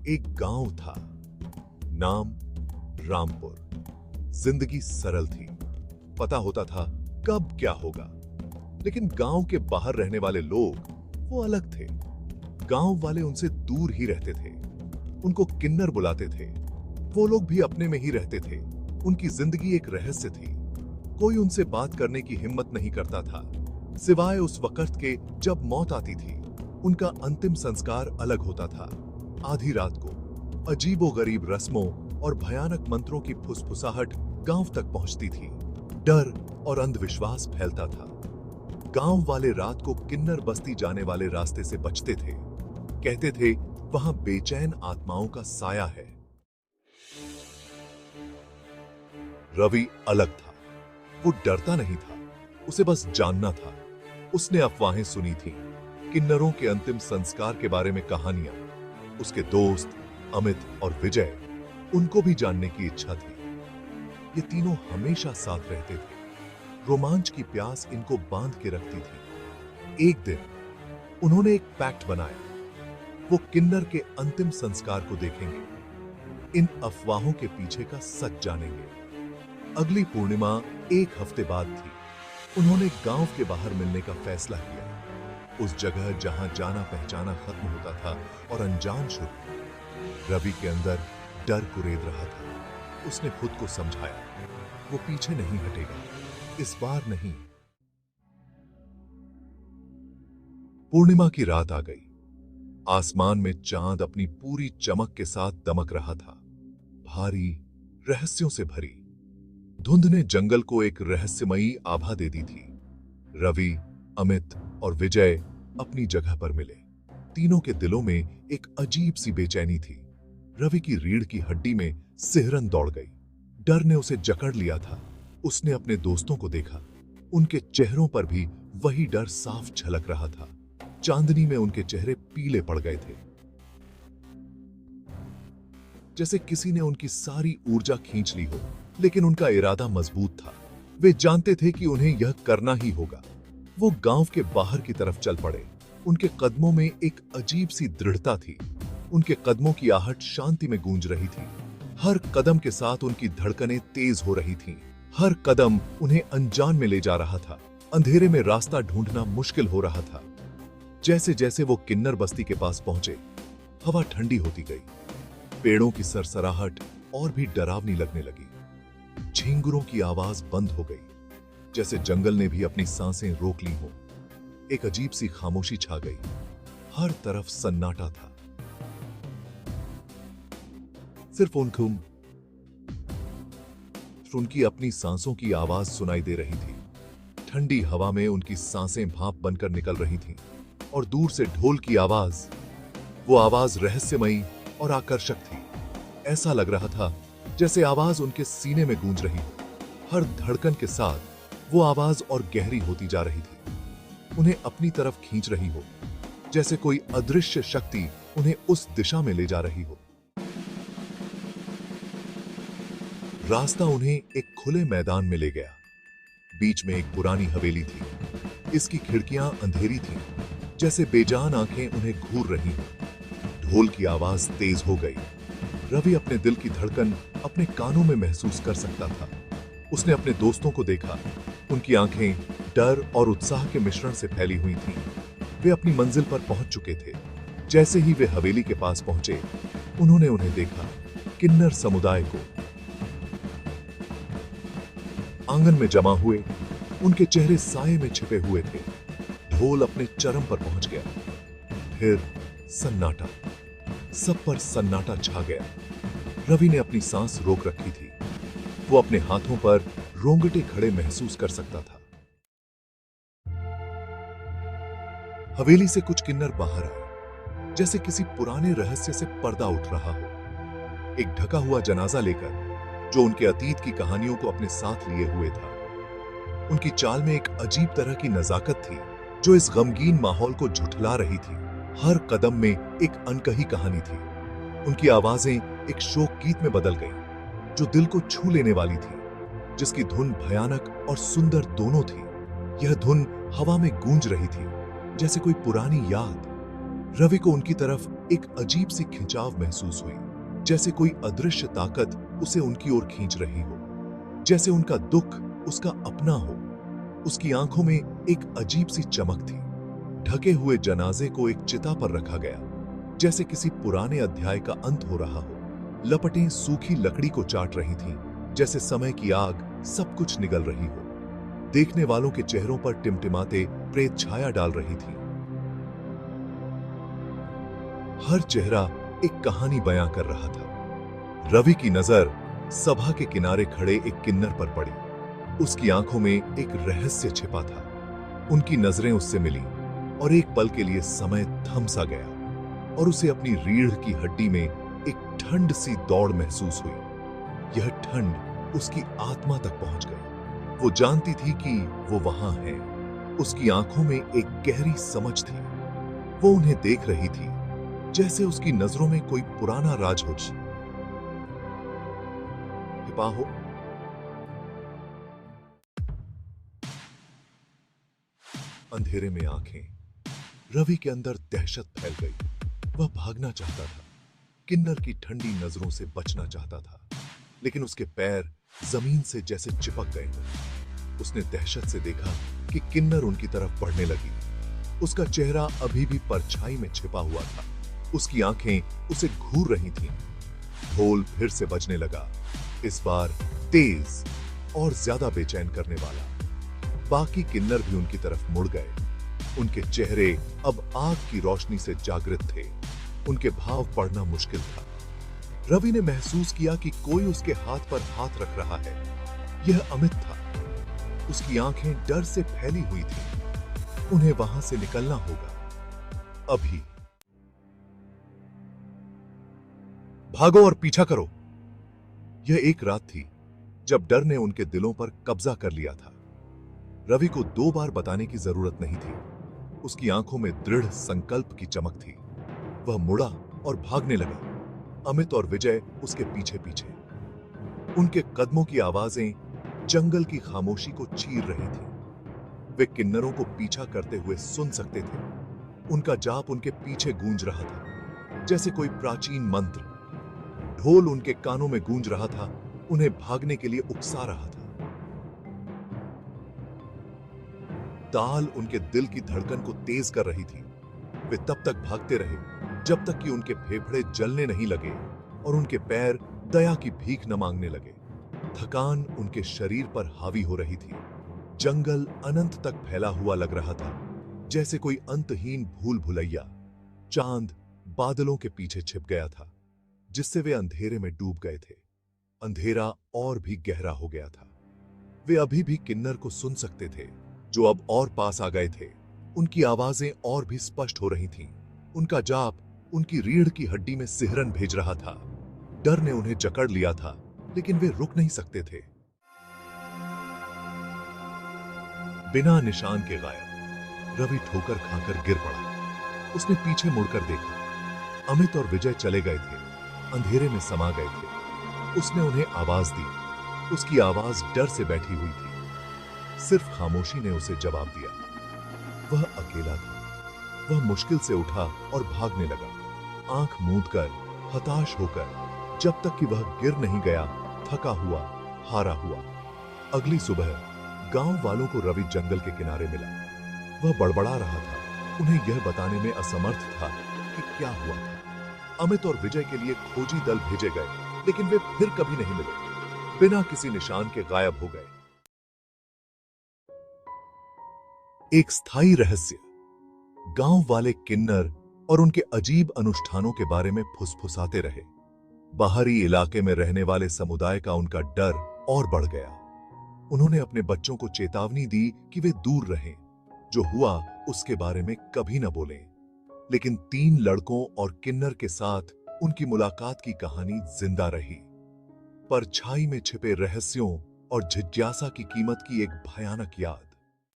एक गांव था, नाम रामपुर। जिंदगी सरल थी, पता होता था कब क्या होगा। लेकिन गांव के बाहर रहने वाले लोग वो अलग थे। गांव वाले उनसे दूर ही रहते थे, उनको किन्नर बुलाते थे। वो लोग भी अपने में ही रहते थे, उनकी जिंदगी एक रहस्य थी। कोई उनसे बात करने की हिम्मत नहीं करता था, सिवाय उस वक्त के जब मौत आती थी। उनका अंतिम संस्कार अलग होता था। आधी रात को अजीबोगरीब रस्मों और भयानक मंत्रों की फुसफुसाहट गांव तक पहुंचती थी। डर और अंधविश्वास फैलता था। गांव वाले रात को किन्नर बस्ती जाने वाले रास्ते से बचते थे। कहते थे वहां बेचैन आत्माओं का साया है। रवि अलग था। वो डरता नहीं था, उसे बस जानना था। उसने अफवाहें सुनी थीं, किन्नरों के अंतिम संस्कार के बारे में कहानियां। उसके दोस्त अमित और विजय, उनको भी जानने की इच्छा थी। ये तीनों हमेशा साथ रहते थे। रोमांच की प्यास इनको बांध के रखती थी। एक दिन उन्होंने एक पैक्ट बनाया, वो किन्नर के अंतिम संस्कार को देखेंगे, इन अफवाहों के पीछे का सच जानेंगे। अगली पूर्णिमा एक हफ्ते बाद थी। उन्होंने गांव के बाहर मिलने का फैसला किया, उस जगह जहां जाना पहचाना खत्म होता था और अनजान शुरू। रवि के अंदर डर कुरेद रहा था। उसने खुद को समझाया, वो पीछे नहीं हटेगा, इस बार नहीं। पूर्णिमा की रात आ गई। आसमान में चांद अपनी पूरी चमक के साथ दमक रहा था, भारी, रहस्यों से भरी। धुंध ने जंगल को एक रहस्यमयी आभा दे दी थी। रवि, अमित और विजय अपनी जगह पर मिले। तीनों के दिलों में एक अजीब सी बेचैनी थी। रवि की रीढ़ की हड्डी में सिहरन दौड़ गई। डर ने उसे जकड़ लिया था। उसने अपने दोस्तों को देखा, उनके चेहरों पर भी वही डर साफ झलक रहा था। चांदनी में उनके चेहरे पीले पड़ गए थे, जैसे किसी ने उनकी सारी ऊर्जा खींच ली हो। लेकिन उनका इरादा मजबूत था। वे जानते थे कि उन्हें यह करना ही होगा। वो गांव के बाहर की तरफ चल पड़े। उनके कदमों में एक अजीब सी दृढ़ता थी। उनके कदमों की आहट शांति में गूंज रही थी। हर कदम के साथ उनकी धड़कनें तेज हो रही थीं। हर कदम उन्हें अनजान में ले जा रहा था। अंधेरे में रास्ता ढूंढना मुश्किल हो रहा था। जैसे जैसे वो किन्नर बस्ती के पास पहुंचे, हवा ठंडी होती गई। पेड़ों की सरसराहट और भी डरावनी लगने लगी। झींगुरों की आवाज बंद हो गई, जैसे जंगल ने भी अपनी सांसें रोक ली हो। एक अजीब सी खामोशी छा गई। हर तरफ सन्नाटा था। सिर्फ उनकी अपनी सांसों की आवाज सुनाई दे रही थी। ठंडी हवा में उनकी सांसें भाप बनकर निकल रही थीं, और दूर से ढोल की आवाज, वो आवाज रहस्यमयी और आकर्षक थी। ऐसा लग रहा था जैसे आवाज उनके सीने में गूंज रही हो। हर धड़कन के साथ वो आवाज और गहरी होती जा रही थी, उन्हें अपनी तरफ खींच रही हो, जैसे कोई अदृश्य शक्ति उन्हें उस दिशा में ले जा रही हो। रास्ता उन्हें एक खुले मैदान में ले गया। बीच में एक पुरानी हवेली थी। इसकी खिड़कियां अंधेरी थीं, जैसे बेजान आंखें उन्हें घूर रही हो। ढोल की आवाज तेज हो गई। रवि अपने दिल की धड़कन अपने कानों में महसूस कर सकता था। उसने अपने दोस्तों को देखा। उनकी आंखें डर और उत्साह के मिश्रण से फैली हुई थीं। वे अपनी मंजिल पर पहुंच चुके थे। जैसे ही वे हवेली के पास पहुंचे, उन्होंने उन्हें देखा, किन्नर समुदाय को। आंगन में जमा हुए उनके चेहरे साए में छिपे हुए थे। ढोल अपने चरम पर पहुंच गया। फिर सन्नाटा, सब पर सन्नाटा छा गया। रवि ने अपनी सांस रोक रखी थी। वो अपने हाथों पर रोंगटे खड़े महसूस कर सकता था। हवेली से कुछ किन्नर बाहर आए, जैसे किसी पुराने रहस्य से पर्दा उठ रहा हो। एक ढका हुआ जनाजा लेकर, जो उनके अतीत की कहानियों को अपने साथ लिए हुए था। उनकी चाल में एक अजीब तरह की नजाकत थी, जो इस गमगीन माहौल को झुठला रही थी। हर कदम में एक अनकही कहानी थी। उनकी आवाजें एक शोक गीत में बदल गईं, जो दिल को छू लेने वाली थी, जिसकी धुन भयानक और सुंदर दोनों थी। यह धुन हवा में गूंज रही थी, जैसे कोई पुरानी याद। रवि को उनकी तरफ एक अजीब सी खिंचाव महसूस हुई, जैसे कोई अदृश्य ताकत उसे उनकी ओर खींच रही हो, जैसे उनका दुख उसका अपना हो। उसकी आंखों में एक अजीब सी चमक थी। ढके हुए जनाजे को एक चिता पर रखा गया, जैसे किसी पुराने अध्याय का अंत हो रहा हो। लपटें सूखी लकड़ी को चाट रही थीं, जैसे समय की आग सब कुछ निगल रही हो। देखने वालों के चेहरों पर टिमटिमाते प्रेत छाया डाल रही थी। हर चेहरा एक कहानी बयां कर रहा था। रवि की नजर सभा के किनारे खड़े एक किन्नर पर पड़ी। उसकी आंखों में एक रहस्य छिपा था। उनकी नजरें उससे मिली और एक पल के लिए समय थम सा गया और उसे अपनी रीढ़ की हड्डी में एक ठंड सी दौड़ महसूस हुई। यह ठंड उसकी आत्मा तक पहुंच गई। वो जानती थी कि वो वहां है। उसकी आंखों में एक गहरी समझ थी। वो उन्हें देख रही थी, जैसे उसकी नजरों में कोई पुराना राज हो छिपा हो। अंधेरे में आंखें। रवि के अंदर दहशत फैल गई। वह भागना चाहता था, किन्नर की ठंडी नजरों से बचना चाहता था, लेकिन उसके पैर जमीन से जैसे चिपक गए। उसने दहशत से देखा कि किन्नर उनकी तरफ बढ़ने लगी। उसका चेहरा अभी भी परछाई में छिपा हुआ था। उसकी आंखें उसे घूर रही थीं। ढोल फिर से बजने लगा, इस बार तेज और ज्यादा बेचैन करने वाला। बाकी किन्नर भी उनकी तरफ मुड़ गए। उनके चेहरे अब आग की रोशनी से जागृत थे। उनके भाव पढ़ना मुश्किल था। रवि ने महसूस किया कि कोई उसके हाथ पर हाथ रख रहा है। यह अमित था। उसकी आंखें डर से फैली हुई थीं। उन्हें वहां से निकलना होगा अभी। भागो और पीछा करो। यह एक रात थी जब डर ने उनके दिलों पर कब्जा कर लिया था। रवि को 2 बार बताने की जरूरत नहीं थी। उसकी आंखों में दृढ़ संकल्प की चमक थी। वह मुड़ा और भागने लगा। अमित और विजय उसके पीछे पीछे। उनके कदमों की आवाजें जंगल की खामोशी को चीर रही थी। वे किन्नरों को पीछा करते हुए सुन सकते थे। उनका जाप उनके पीछे गूंज रहा था, जैसे कोई प्राचीन मंत्र। ढोल उनके कानों में गूंज रहा था, उन्हें भागने के लिए उकसा रहा था। ताल उनके दिल की धड़कन को तेज कर रही थी। वे तब तक भागते रहे जब तक कि उनके फेफड़े जलने नहीं लगे और उनके पैर दया की भीख न मांगने लगे। थकान उनके शरीर पर हावी हो रही थी। जंगल अनंत तक फैला हुआ लग रहा था, जैसे कोई अंतहीन भूल भुलैया। चांद बादलों के पीछे छिप गया था, जिससे वे अंधेरे में डूब गए थे। अंधेरा और भी गहरा हो गया था। वे अभी भी किन्नर को सुन सकते थे, जो अब और पास आ गए थे। उनकी आवाजें और भी स्पष्ट हो रही थीं। उनका जाप उनकी रीढ़ की हड्डी में सिहरन भेज रहा था। डर ने उन्हें जकड़ लिया था, लेकिन वे रुक नहीं सकते थे। बिना निशान के गायब। रवि ठोकर खाकर गिर पड़ा। उसने पीछे मुड़कर देखा। अमित और विजय चले गए थे, अंधेरे में समा गए थे। उसने उन्हें आवाज दी। उसकी आवाज डर से बैठी हुई थी। सिर्फ खामोशी ने उसे जवाब दिया। वह अकेला था। वह मुश्किल से उठा और भागने लगा, आंख मूंदकर, हताश होकर, जब तक कि वह गिर नहीं गया, थका हुआ, हारा हुआ। अगली सुबह गांव वालों को रवि जंगल के किनारे मिला। वह बड़बड़ा रहा था। उन्हें यह बताने में असमर्थ था कि क्या हुआ था। अमित और विजय के लिए खोजी दल भेजे गए, लेकिन वे फिर कभी नहीं मिले। बिना किसी निशान के गायब हो गए। एक स्थायी रहस्य। गांव वाले किन्नर और उनके अजीब अनुष्ठानों के बारे में फुसफुसाते रहे। बाहरी इलाके में रहने वाले समुदाय का उनका डर और बढ़ गया। उन्होंने अपने बच्चों को चेतावनी दी कि वे दूर रहें, जो हुआ उसके बारे में कभी न बोलें। लेकिन 3 लड़कों और किन्नर के साथ उनकी मुलाकात की कहानी जिंदा रही। परछाई में छिपे रहस्यों और जिज्ञासा की कीमत की एक भयानक याद।